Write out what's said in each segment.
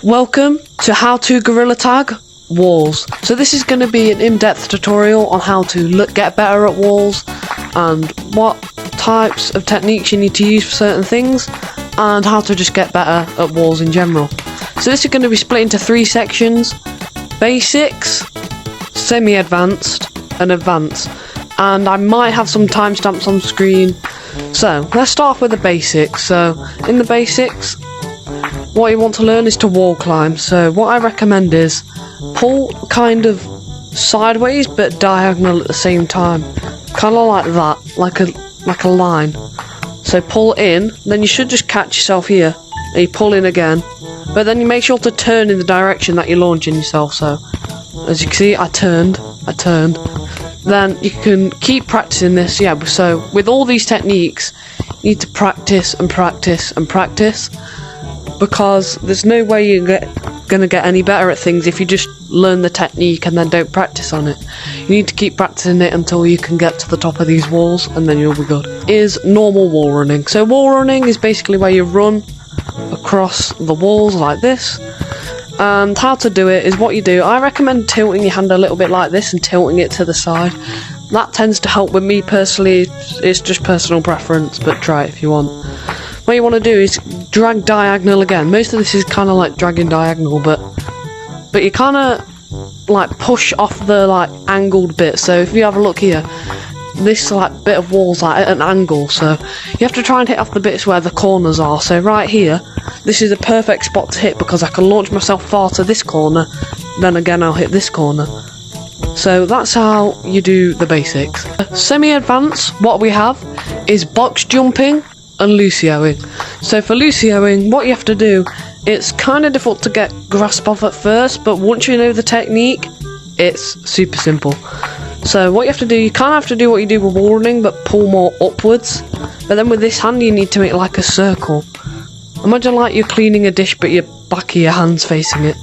Welcome to How to Gorilla Tag Walls. So this is going to be an in-depth tutorial on how to get better at walls and what types of techniques you need to use for certain things and how to just get better at walls in general. So this is going to be split into 3 sections: basics, semi-advanced and advanced, and I might have some timestamps on screen. So let's start off with the basics. So in the basics, what you want to learn is to wall climb. So what I recommend is pull kind of sideways but diagonal at the same time, kind of like that, like a line. So pull in, then you should just catch yourself here, and you pull in again, but then you make sure to turn in the direction that you're launching yourself. So as you can see, I turned. Then you can keep practicing this. Yeah, so with all these techniques you need to practice and practice and practice, because there's no way you're gonna get any better at things if you just learn the technique and then don't practice on it. You need to keep practicing it until you can get to the top of these walls, and then you'll be good. Is normal wall running. So wall running is basically where you run across the walls like this. And how to do it is what you do. I recommend tilting your hand a little bit like this and tilting it to the side. That tends to help with me personally. It's just personal preference, but try it if you want. What you want to do is drag diagonal again. Most of this is kind of like dragging diagonal, but you kind of like push off the like angled bit. So if you have a look here, this like bit of wall's like at an angle, so you have to try and hit off the bits where the corners are. So right here, this is a perfect spot to hit because I can launch myself far to this corner, then again I'll hit this corner. So that's how you do the basics. Semi-advanced, what we have is box jumping and lucioing. So for lucioing, what you have to do, it's kind of difficult to get grasp of at first, but once you know the technique, it's super simple. So what you have to do, you kind of have to do what you do with wall running, but pull more upwards. But then with this hand, you need to make like a circle. Imagine like you're cleaning a dish, but your back of your hand's facing it.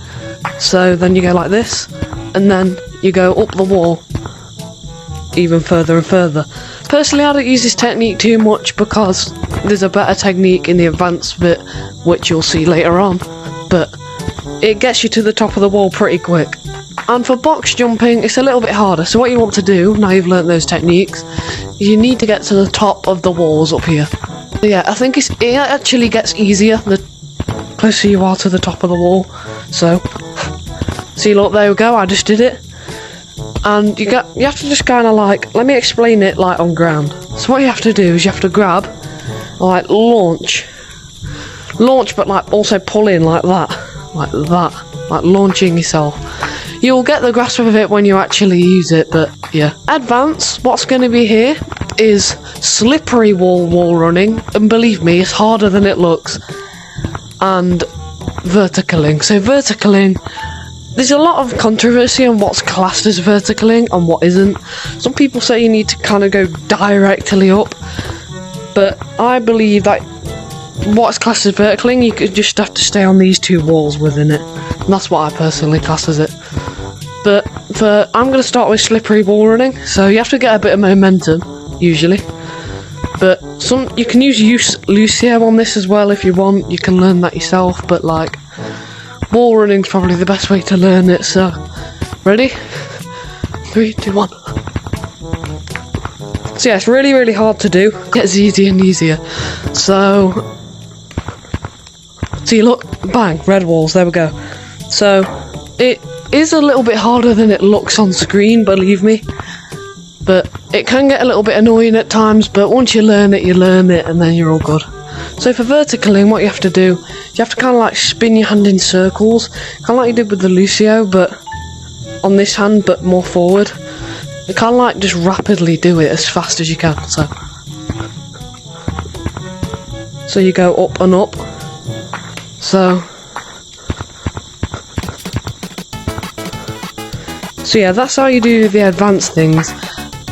So then you go like this, and then you go up the wall even further and further. Personally, I don't use this technique too much because there's a better technique in the advanced bit, which you'll see later on. But it gets you to the top of the wall pretty quick. And for box jumping, it's a little bit harder. So what you want to do, now you've learnt those techniques, is you need to get to the top of the walls up here. So yeah, I think it actually gets easier the closer you are to the top of the wall. So, see, look, there we go, I just did it. And you have to just kind of like, let me explain it like on ground. So what you have to do is you have to grab, like launch, but like also pull in like that, like launching yourself. You'll get the grasp of it when you actually use it, but yeah. Advanced, what's going to be here is slippery wall running, and believe me, it's harder than it looks, and verticaling. So verticaling, there's a lot of controversy on what's classed as verticaling and what isn't. Some people say you need to kind of go directly up, but I believe that what's classed as verticaling, you could just have to stay on these 2 walls within it. And that's what I personally class as it. But I'm going to start with slippery wall running. So you have to get a bit of momentum, usually. But you can use Lucio on this as well if you want. You can learn that yourself. But like, wall running's probably the best way to learn it. So, ready? 3, 2, 1. So yeah, it's really, really hard to do. It gets easier and easier. So you look, bang, red walls, there we go. So it is a little bit harder than it looks on screen, believe me, but it can get a little bit annoying at times, but once you learn it, and then you're all good. So for verticaling, what you have to do, you have to kind of like spin your hand in circles, kind of like you did with the Lucio, but on this hand, but more forward. You kind of like just rapidly do it as fast as you can. So you go up and up. So yeah, that's how you do the advanced things.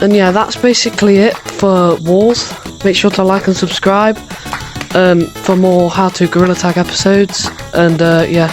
And yeah, that's basically it for walls. Make sure to like and subscribe for more How to Gorilla Tag episodes. And yeah.